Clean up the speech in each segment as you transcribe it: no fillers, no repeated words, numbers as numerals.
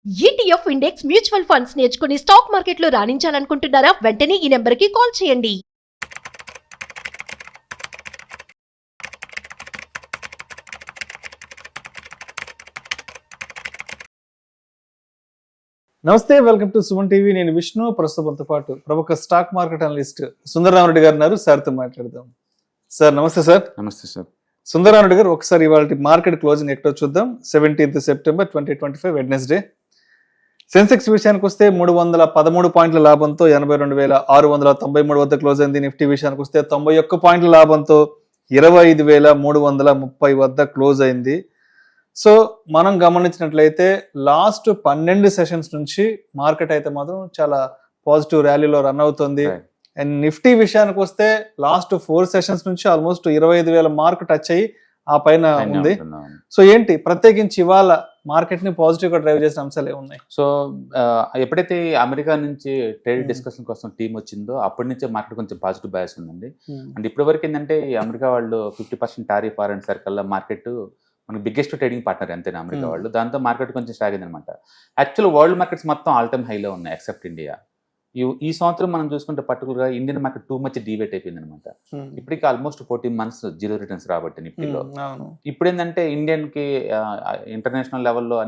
ETF index mutual funds నేర్చుకుని stock మార్కెట్లో రాణించాలనుకుంటున్నారా? వెంటనే ఈ నెంబర్కి కాల్ చేయండి. నమస్తే, వెల్కమ్ టు సుమన్ టీవీ. నేను విష్ణు. ప్రస్తుతంతో పాటు ప్రముఖ స్టాక్ మార్కెట్ అనలిస్ట్ సుందరరామరెడ్డి గారు ఉన్నారు. సార్తో మాట్లాడదాం. సార్ నమస్తే. సార్ నమస్తే సార్. సుందరరామరెడ్డి గారు, ఒకసారి ఇవాళ మార్కెట్ క్లోజింగ్ ఎక్కడో చూద్దాం. 17th September 2025 Wednesday. సెన్సెక్స్ విషయానికి వస్తే 313 పాయింట్ల లాభంతో 82,693 వద్ద క్లోజ్ అయింది. నిఫ్టీ విషయానికి వస్తే 91 పాయింట్ల లాభంతో 25,330 వద్ద క్లోజ్ అయింది. సో మనం గమనించినట్లయితే లాస్ట్ 12 సెషన్స్ నుంచి మార్కెట్ అయితే మాత్రం చాలా పాజిటివ్ ర్యాలీలో రన్ అవుతుంది. అండ్ నిఫ్టీ విషయానికి వస్తే లాస్ట్ 4 సెషన్స్ నుంచి ఆల్మోస్ట్ 25,000 మార్క్ టచ్ అయ్యి ఆ పైన ఉంది. సో ఏంటి ప్రత్యేకించి ఇవాళ మార్కెట్ ని పాజిటివ్ గా డ్రైవ్ చేసిన అంశాలు ఏమున్నాయి? సో ఎప్పుడైతే అమెరికా నుంచి ట్రేడ్ డిస్కషన్ కోసం టీం వచ్చిందో అప్పటి నుంచే మార్కెట్ కొంచెం పాజిటివ్ బయాస్ ఉందండి. అండ్ ఇప్పటి వరకు ఏంటంటే ఈ అమెరికా వాళ్ళు 50% tariff are and circle market మనకి బిగ్గెస్ట్ ట్రేడింగ్ పార్ట్నర్ అంతేనా అమెరికా వాళ్ళు. దాంతో మార్కెట్ కొంచెం స్టాగ్ అయింది అనమాట. యాక్చువల్ వరల్డ్ మార్కెట్స్ మొత్తం ఆల్ టైమ్ హైలో ఉన్నాయి ఎక్సెప్ట్ ఇండియా. ఈ సంవత్సరం మనం చూసుకుంటే పర్టికులర్గా Indian market too much deviate అయిపోయింది అనమాట. ఇప్పటికి ఆల్మోస్ట్ 14 months జీరో రిటర్న్స్ రాబట్టి నిఫ్టీలో. ఇప్పుడు ఏంటంటే ఇండియన్కి ఇంటర్నేషనల్ లెవెల్లో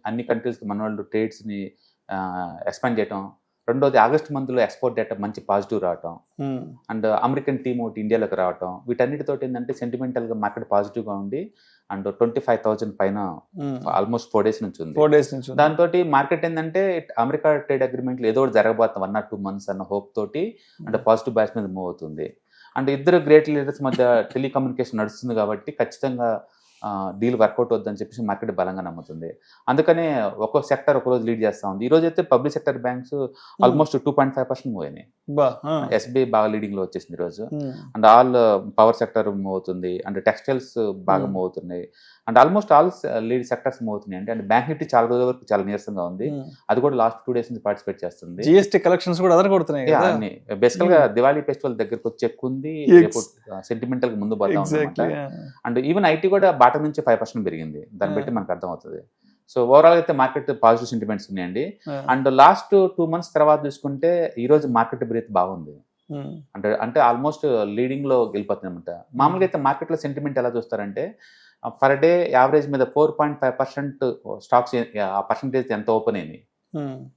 అన్ని కంట్రీస్కి మన వాళ్ళు ట్రేడ్స్ని ఎక్స్పాండ్ చేయటం. రెండోది ఆగస్ట్ మంత్లో ఎక్స్పోర్ట్ డేటా మంచి పాజిటివ్ రావటం. అండ్ అమెరికన్ టీమ్ ఒకటి ఇండియాలోకి రావటం. వీటన్నిటితో ఏంటంటే సెంటిమెంటల్గా మార్కెట్ పాజిటివ్గా ఉండి అండ్ 25,000 పైన ఆల్మోస్ట్ 4 days నుంచి ఉంది. దాంతో మార్కెట్ ఏంటంటే అమెరికా ట్రేడ్ అగ్రిమెంట్లు ఏదో ఒకటి జరగబోతుంది 1 or 2 months అన్న హోప్ తోటి అండ్ పాజిటివ్ బ్యాస్ మీద మూవ్ అవుతుంది. అండ్ ఇద్దరు గ్రేట్ లీడర్స్ మధ్య టెలికమ్యూనికేషన్ నడుస్తుంది కాబట్టి ఖచ్చితంగా డీల్ వర్కౌట్ అవుతుందని చెప్పేసి మార్కెట్ బలంగా నమ్ముతుంది. అందుకనే ఒక్కో సెక్టర్ ఒక రోజు లీడ్ చేస్తూ ఉంది. ఈ రోజు అయితే public sector banks almost 2.5% move అయినాయి. ఎస్బీఐ బాగా లీడింగ్ లో వచ్చేసింది ఈరోజు. And all power sector move అవుతుంది. అండ్ టెక్స్టైల్స్ బాగా మూవ్ అవుతున్నాయి. And almost all lead sectors move అవుతున్నాయి. అంటే బ్యాంక్ నిఫ్టీ చాలా రోజుల వరకు చాలా నీరసంగా ఉంది. అది కూడా లాస్ట్ 2 days నుంచి పార్టిసిపేట్ చేస్తుంది. జిఎస్టీ కలెక్షన్స్ కూడా అదరగొడుతున్నాయి. అన్ని బేసికల్ గా దివాళీ ఫెస్టివల్ దగ్గరకు వచ్చి ఎక్కువ ఉంది. సెంటిమెంటల్ గా ముందు పోతా ఉంది. అండ్ ఈవెన్ ఐటీ కూడా బాటం నుంచి 5% పెరిగింది. దాన్ని బట్టి మనకు అర్థం అవుతుంది. సో ఓవరాల్ అయితే మార్కెట్ పాజిటివ్ సెంటిమెంట్స్ ఉన్నాయండి. అండ్ లాస్ట్ 2 months తర్వాత చూసుకుంటే ఈ రోజు మార్కెట్ బ్రీత్ బాగుంది. అంటే ఆల్మోస్ట్ లీడింగ్ లో వెళ్ళిపోతుంది అనమాట. మామూలుగా అయితే మార్కెట్ లో సెంటిమెంట్ ఎలా చూస్తారంటే పర్ డే యావరేజ్ మీద 4.5% స్టాక్స్ ఆ పర్సంటేజ్ ఎంత ఓపెన్ అయింది.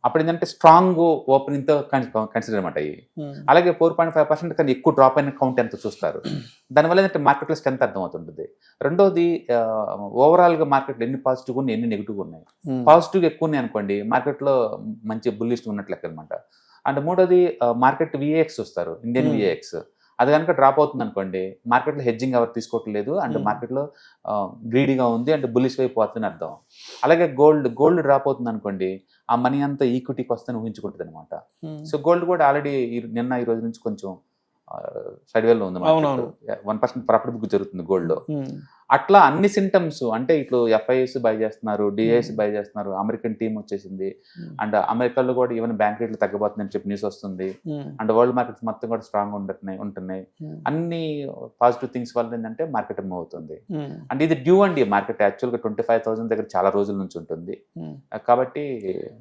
అప్పుడు ఏంటంటే స్ట్రాంగ్ ఓపెనింగ్ తో కన్సిడర్ అనమాట అయ్యి. అలాగే 4.5% కానీ ఎక్కువ డ్రాప్ అయిన కౌంట్ ఎంత చూస్తారు. దానివల్ల ఏంటంటే మార్కెట్ లో స్ట్రెంత్ అర్థం అవుతుంటుంది. రెండోది ఓవరాల్ గా మార్కెట్ ఎన్ని పాజిటివ్ ఉన్నాయి ఎన్ని నెగిటివ్ ఉన్నాయి. పాజిటివ్ ఎక్కువ ఉన్నాయి అనుకోండి మార్కెట్ లో మంచి బుల్లిష్ ఉన్నట్లు లెక్క అనమాట. అండ్ మూడోది మార్కెట్ విఏఎక్స్ చూస్తారు, ఇండియన్ విఏఎక్స్. అది కనుక డ్రాప్ అవుతుంది అనుకోండి మార్కెట్లో హెడ్జింగ్ ఎవరు తీసుకోవట్లేదు. అండ్ మార్కెట్లో గ్రీడీగా ఉంది అంటే బుల్లిష్ వైపు పోతుందని అర్థం. అలాగే గోల్డ్ డ్రాప్ అవుతుంది అనుకోండి ఆ మనీ అంతా ఈక్విటీకి వస్తుందని ఊహించుకుంటుంది అనమాట. సో గోల్డ్ కూడా ఆల్రెడీ ఈ రోజు నుంచి కొంచెం సైడ్వేల్లో ఉంది. 1% ప్రాఫిట్ బుక్ జరుగుతుంది గోల్డ్ లో. అట్లా అన్ని సింటమ్స్ అంటే ఇట్లు ఎఫ్ఐఎస్ బై చేస్తున్నారు, డిఐఎస్ బై చేస్తున్నారు, అమెరికన్ టీం వచ్చేసింది. అండ్ అమెరికాలో కూడా ఈవెన్ బ్యాంక్ రేట్లు తగ్గబోతుందని చెప్పి న్యూస్ వస్తుంది. అండ్ వరల్డ్ మార్కెట్స్ మొత్తం కూడా స్ట్రాంగ్ ఉంటున్నాయి. అన్ని పాజిటివ్ థింగ్స్ వల్ల ఏంటంటే మార్కెట్ మూవ్ అవుతుంది. అండ్ ఇది డ్యూ అండి. మార్కెట్ యాక్చువల్గా 25,000 దగ్గర చాలా రోజుల నుంచి ఉంటుంది కాబట్టి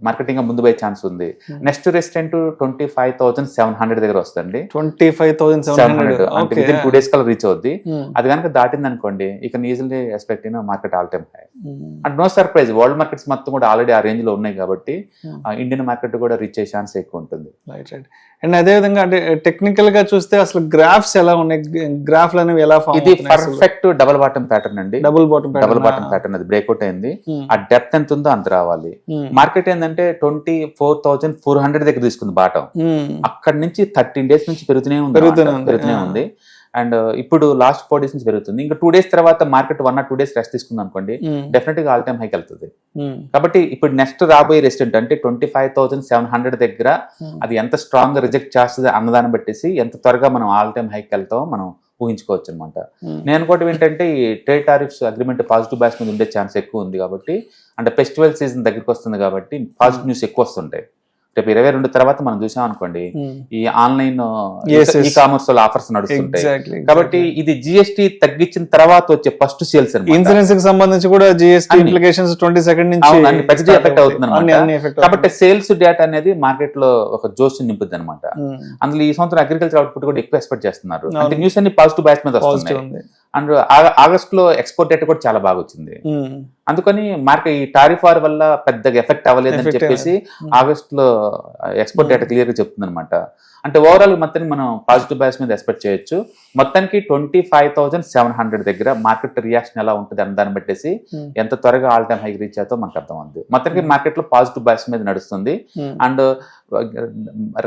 మార్కెటింగ్ ముందు పోయే ఛాన్స్ ఉంది. నెక్స్ట్ రెసిస్టెంట్ 25,700 దగ్గర వస్తుంది. 25,700 అంటే వితిన్ 2 days కల్లా రీచ్ అవుద్ది. అది కనుక దాటింది అనుకోండి ఈజీలీ ఎక్స్పెక్ట్ అయిన market all time high. And no surprise world markets మొత్తం కూడా ఆల్రెడీ ఆ రేంజ్ లో ఉన్నాయి కాబట్టి ఇండియన్ మార్కెట్ కూడా రీచ్ అయ్యే ఛాన్స్ ఎక్కువ ఉంటుంది. రైట్. అండ్ అదే విధంగా అంటే టెక్నికల్ గా చూస్తే అసలు గ్రాఫ్స్ ఎలా ఉన్నాయి, గ్రాఫ్లు అనేవి ఎలా ఫామ్ ఇది పర్ఫెక్ట్ డబుల్ బాటమ్ ప్యాటర్న్ అండి. డబుల్ బాటమ్ ప్యాటర్న్ అది బ్రేక్అవుట్ అయింది. ఆ డెప్త్ ఎంత ఉందో అంత రావాలి. మార్కెట్ ఏంటంటే 24,400 దగ్గర తీసుకుంది బాటం. అక్కడ నుంచి 13 days నుంచి పెరుగుతూనే ఉంది. అండ్ ఇప్పుడు లాస్ట్ 4 days నుంచి పెరుగుతుంది. ఇంకా 2 days తర్వాత మార్కెట్ 1 or 2 days రెస్ట్ తీసుకుంది అనుకోండి డెఫినెట్ గా ఆల్ టైమ్ హైకి వెళ్తుంది. కాబట్టి ఇప్పుడు నెక్స్ట్ రాబోయే రెసిస్టెంట్ అంటే 25,700 దగ్గర అది ఎంత స్ట్రాంగ్ గా రిజెక్ట్ చేస్తుంది అన్నదాన్ని బట్టేసి ఎంత త్వరగా మనం ఆల్ టైమ్ హైకి వెళ్తామో మనం ఊహించుకోవచ్చు అనమాట. నేను అనుకోవటం ఏంటంటే ఈ ట్రేడ్ టారిఫ్స్ అగ్రిమెంట్ పాజిటివ్ బ్యాస్ మీద ఉండే ఛాన్స్ ఎక్కువ ఉంది కాబట్టి అంటే ఫెస్టివల్ సీజన్ దగ్గరికి వస్తుంది కాబట్టి పాజిటివ్ న్యూస్ ఎక్కువ వస్తుంటాయి. రేపు 22 తర్వాత మనం చూసాం అనుకోండి ఈ ఆన్లైన్ Yes, ఈ yes. కామర్స్ లో ఆఫర్స్ నడుస్తుంటాయి. ఎగ్జాక్ట్లీ. కాబట్టి ఇది జిఎస్టీ తగ్గించిన తర్వాత వచ్చే ఫస్ట్ సేల్స్ అనమాట. ఇన్సూరెన్స్ కి సంబంధించి కూడా జిఎస్టీ అన్ని. ఇంప్లికేషన్స్ 22 నుంచి అవును, అన్ని ప్రతిదీ start ఎఫెక్ట్ అవుతాయి. అవుతుంది అన్ని అనమాట. effect కాబట్టి అవుతాయి. సేల్స్ డేటా అనేది మార్కెట్ లో ఒక జోష్ నింపుద్ది అనమాట. అందులో ఈ సంవత్సరం అగ్రికల్చర్ అవుట్పుట్ కూడా ఎక్కువ ఎక్స్పెక్ట్ చేస్తున్నారు. అంటే అవును. న్యూస్ అన్ని పాజిటివ్ బ్యాచ్ మీద పాజిటివ్ వస్తున్నాయి. ఉంది. అండ్ ఆగస్ట్ లో ఎక్స్పోర్ట్ డేటా కూడా చాలా బాగా వచ్చింది. అందుకని మార్కెట్ ఈ టారిఫ్ వార్ వల్ల పెద్దగా ఎఫెక్ట్ అవ్వలేదని Effect చెప్పేసి అవ్వలేదు. ఆగస్ట్ లో ఎక్స్పోర్ట్ డేటా క్లియర్ గా చెప్తుంది అనమాట. అంటే ఓవరాల్ మొత్తానికి మనం పాజిటివ్ బ్యాచ్ మీద ఎక్స్పెక్ట్ చేయొచ్చు. మొత్తానికి 25,700 దగ్గర మార్కెట్ రియాక్షన్ ఎలా ఉంటుంది అన్న దాన్ని బట్టేసి ఎంత త్వరగా ఆల్ టైమ్ హై రీచ్ అవుతో మనకు అర్థం ఉంది. మొత్తానికి మార్కెట్ లో పాజిటివ్ బ్యాచ్ మీద నడుస్తుంది. అండ్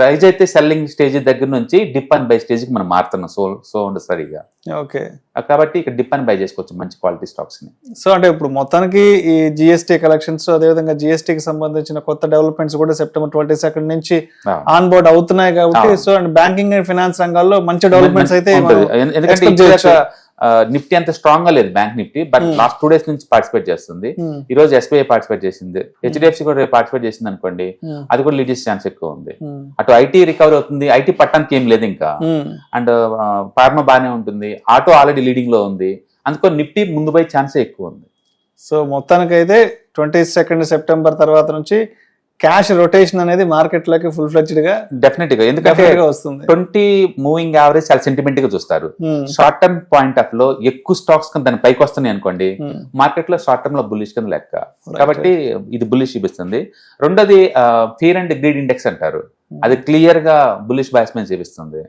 రైజ్ అయితే సెల్లింగ్ స్టేజ్ దగ్గర నుంచి డిప్ అండ్ బై స్టేజ్ కి మనం మారుతున్నాం. సో సరిగా ఓకే. కాబట్టి ఇక్కడ డిప్ అండ్ బై చేసుకోవచ్చు మంచి క్వాలిటీ స్టాక్స్ ని. సో అంటే ఇప్పుడు మొత్తానికి ఈ జిఎస్టీ కలెక్షన్స్ అదేవిధంగా జిఎస్టీకి సంబంధించిన కొత్త డెవలప్మెంట్స్ కూడా సెప్టెంబర్ 22 నుంచి ఆన్ బోర్డ్ అవుతున్నాయి కాబట్టి so and banking and finance రంగాల్లో మంచి డెవలప్మెంట్స్ అయితే ఉంటుంది. ఎందుకంటే expect చేయొచ్చు. నిఫ్టీ అంత స్ట్రాంగ్ గా లేదు bank Nifty, but last 2 days నుంచి పార్టిసిపేట్ చేస్తుంది. ఈ రోజు ఎస్బీఐ పార్టిసిపేట్ చేసింది, హెచ్డిఎఫ్సి కూడా పార్టిసిపేట్ చేసింది అనుకోండి, అది కూడా లీడ్ చేసే ఛాన్స్ ఎక్కువ ఉంది. అటు ఐటీ రికవరీ అవుతుంది, ఐటీ పట్టడానికి ఏం లేదు ఇంకా. అండ్ ఫార్మా బాగానే ఉంటుంది, ఆటో ఆల్రెడీ లీడింగ్ లో ఉంది. అందుకని నిఫ్టీ ముందు పోయే ఛాన్సే ఎక్కువ ఉంది. సో మొత్తానికైతే 22 సెప్టెంబర్ తర్వాత నుంచి క్యాష్ రొటేషన్ అనేది మార్కెట్ లోకి ఫుల్ ఫ్లెడ్జ్డ్ గా డెఫినెట్ గా, ఎందుకంటే definitely గా వస్తుంది. 20 మూవింగ్ యావరేజ్ చాలా సెంటిమెంట్ గా చూస్తారు. షార్ట్ టర్మ్ పాయింట్ ఆఫ్ లో ఎక్కువ స్టాక్స్ దాని పైకి వస్తున్నాయి అనుకోండి, మార్కెట్ లో షార్ట్ టర్మ్ లో బుల్లిష్ కింద లెక్క. కాబట్టి ఇది బుల్లిష్ చూపిస్తుంది. రెండోది ఫియర్ అండ్ గ్రీడ్ ఇండెక్స్ అంటారు, అది క్లియర్ గా బుల్లిష్ బ్యాస్ మీద చూపిస్తుంది.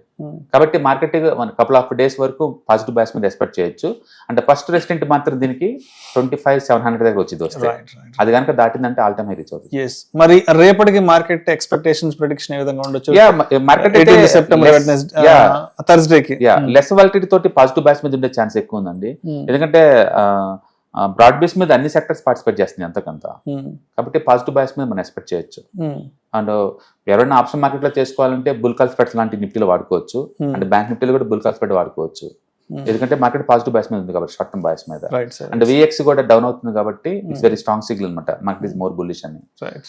కాబట్టి మార్కెట్ కపుల్ ఆఫ్ డేస్ వరకు పాజిటివ్ బ్యాస్ మీద ఎక్స్పెక్ట్ చేయొచ్చు. అంటే ఫస్ట్ రెసిడెంట్ మాత్రం దీనికి 25,700 దగ్గర వచ్చింది వస్తే, అది కనుక దాటిందంటే ఆల్ టైమ్ హై రీచ్ అవుతుంది. మరి రేపటికి మార్కెట్ ఎక్స్పెక్టేషన్స్ ప్రిడిక్షన్ ఏ విధంగా ఉండొచ్చు? మార్కెట్ సెప్టెంబర్ థర్స్డేకి లెస్ వాలిటీ తోటి పాజిటివ్ బ్యాస్ మీద ఉండే ఛాన్స్ ఎక్కువ ఉందండి. ఎందుకంటే బ్రాడ్ బేస్ మీద అన్ని సెక్టర్స్ పార్టిసిపేట్ చేస్తున్నాయి అంతకంత. కాబట్టి పాజిటివ్ బ్యాస్ మీద మనం ఎక్స్పెక్ట్ చేయొచ్చు. అండ్ ఎవరైనా ఆప్షన్ మార్కెట్ లో చేసుకోవాలంటే బుల్ కాల్ స్ప్రెడ్స్ లాంటి నిఫ్టీలో వాడుకోవచ్చు. అండ్ బ్యాంక్ నిఫ్టీలో కూడా బుల్ కాల్ స్ప్రెడ్ వాడుకోవచ్చు. ఎందుకంటే మార్కెట్ పాజిటివ్ బ్యాస్ మీద ఉంది కాబట్టి, షార్ట్ టర్మ్ బ్యాస్ మీద. అండ్ విఎక్స్ కూడా డౌన్ అవుతుంది కాబట్టి ఇట్స్ వెరీ స్ట్రాంగ్ సిగ్నల్ అనమాట, మార్కెట్ ఇస్ మోర్ బుల్లిష్ అని.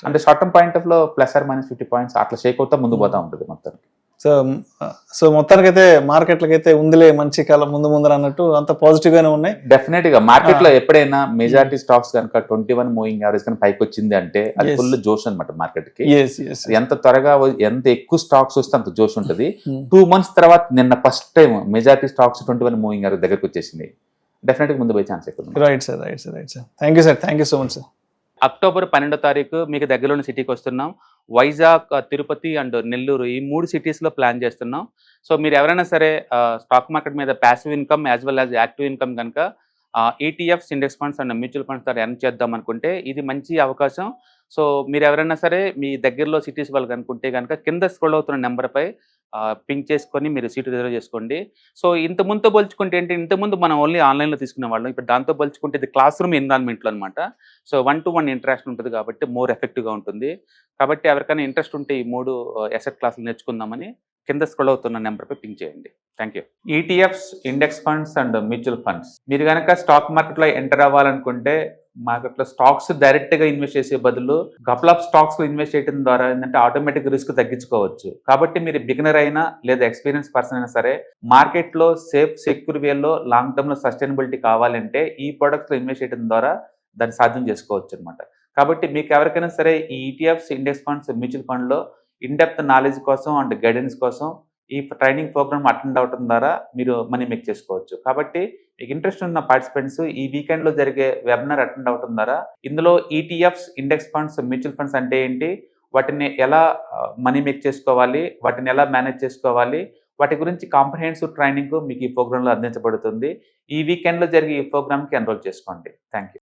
అంటే షార్ట్ టర్మ్ పాయింట్ ఆఫ్ లో +or-50 పాయింట్స్ అట్లా షేక్ అవుతా ముందు పోతా ఉంటుంది మొత్తానికి. సో మొత్తానికైతే మార్కెట్లకైతే ఉందిలే మంచి కాలం ముందు అన్నట్టు అంత పాజిటివ్ గానే ఉన్నాయి. డెఫినెట్ గా మార్కెట్ లో ఎప్పుడైనా మెజారిటీ స్టాక్స్ కనుక 21 మూవింగ్ యావరేజ్ కనుక పైకి వచ్చింది అంటే అది ఫుల్ జోష్ అనమాట మార్కెట్ కి. ఎంత త్వరగా ఎంత ఎక్కువ స్టాక్స్ వస్తే అంత జోష్ ఉంటుంది. 2 months తర్వాత నిన్న first time majority stocks 21 moving average దగ్గరకు వచ్చేసింది. డెఫినెట్ గా ముందు పోయే ఛాన్స్ ఎక్కువ. Right sir. Thank you sir, thank you so much sir. October 12 మీకు దగ్గరలోని సిటీకి వస్తున్నాం. వైజాగ్, తిరుపతి అండ్ నెల్లూరు ఈ 3 సిటీస్లో ప్లాన్ చేస్తున్నాం. సో మీరు ఎవరైనా సరే స్టాక్ మార్కెట్ మీద passive income as well as active income కనుక ETFs, index funds and mutual funds ద్వారా ఎర్న్ చేద్దాం అనుకుంటే ఇది మంచి అవకాశం. సో మీరు ఎవరైనా సరే మీ దగ్గరలో సిటీస్ వాళ్ళు అనుకుంటే కనుక కింద స్క్రోల్ అవుతున్న నెంబర్పై పింక్ చేసుకొని మీరు సీటు రిజర్వ్ చేసుకోండి. సో ఇంతకుముందుతో పోల్చుకుంటే ఏంటి, ఇంతకుముందు మనం ఓన్లీ ఆన్లైన్లో తీసుకునే వాళ్ళం, ఇప్పుడు దాంతో పోల్చుకుంటే ఇది క్లాస్ రూమ్ ఎన్విరాన్మెంట్లో అనమాట. సో 1-to-1 ఇంటరాక్షన్ ఉంటుంది కాబట్టి మోర్ ఎఫెక్టివ్గా ఉంటుంది. కాబట్టి ఎవరికైనా ఇంట్రెస్ట్ ఉంటే ఈ 3 అసెట్ క్లాసులు నేర్చుకుందామని కింద స్క్రోల్ అవుతున్న నెంబర్పై పింక్ చేయండి. Thank you. ETFs, index funds and mutual funds మీరు కనుక స్టాక్ మార్కెట్లో ఎంటర్ అవ్వాలనుకుంటే మార్కెట్లో స్టాక్స్ డైరెక్ట్ గా ఇన్వెస్ట్ చేసే బదులు కపుల్ ఆఫ్ స్టాక్స్ లో ఇన్వెస్ట్ చేయడం ద్వారా ఏంటంటే ఆటోమేటిక్ రిస్క్ తగ్గించుకోవచ్చు. కాబట్టి మీరు బిగినర్ అయినా లేదా ఎక్స్పీరియన్స్ పర్సన్ అయినా సరే మార్కెట్ లో సేఫ్ సెక్యూర్ వేలో లాంగ్ టర్మ్ లో సస్టైనబిలిటీ కావాలంటే ఈ ప్రొడక్ట్స్ లో ఇన్వెస్ట్ చేయడం ద్వారా దాన్ని సాధ్యం చేసుకోవచ్చు అనమాట. కాబట్టి మీకు ఎవరికైనా సరే ఈ ETFs, index funds, mutual fund లో ఇన్డెప్త్ నాలెడ్జ్ కోసం అండ్ గైడెన్స్ కోసం ఈ ట్రైనింగ్ ప్రోగ్రామ్ అటెండ్ అవడం ద్వారా మీరు మనీ మేక్ చేసుకోవచ్చు. కాబట్టి మీకు ఇంట్రెస్ట్ ఉన్న పార్టిసిపెంట్స్ ఈ వీకెండ్ లో జరిగే వెబినార్ అటెండ్ అవడం ద్వారా ఇందులో ETFs, index funds, mutual funds అంటే ఏంటి, వాటిని ఎలా మనీ మేక్ చేసుకోవాలి, వాటిని ఎలా మేనేజ్ చేసుకోవాలి, వాటి గురించి కాంప్రహెన్సివ్ ట్రైనింగ్ మీకు ఈ ప్రోగ్రాంలో అందించబడుతుంది. ఈ వీకెండ్ లో జరిగే ఈ ప్రోగ్రామ్కి ఎన్రోల్ చేసుకోండి. Thank you.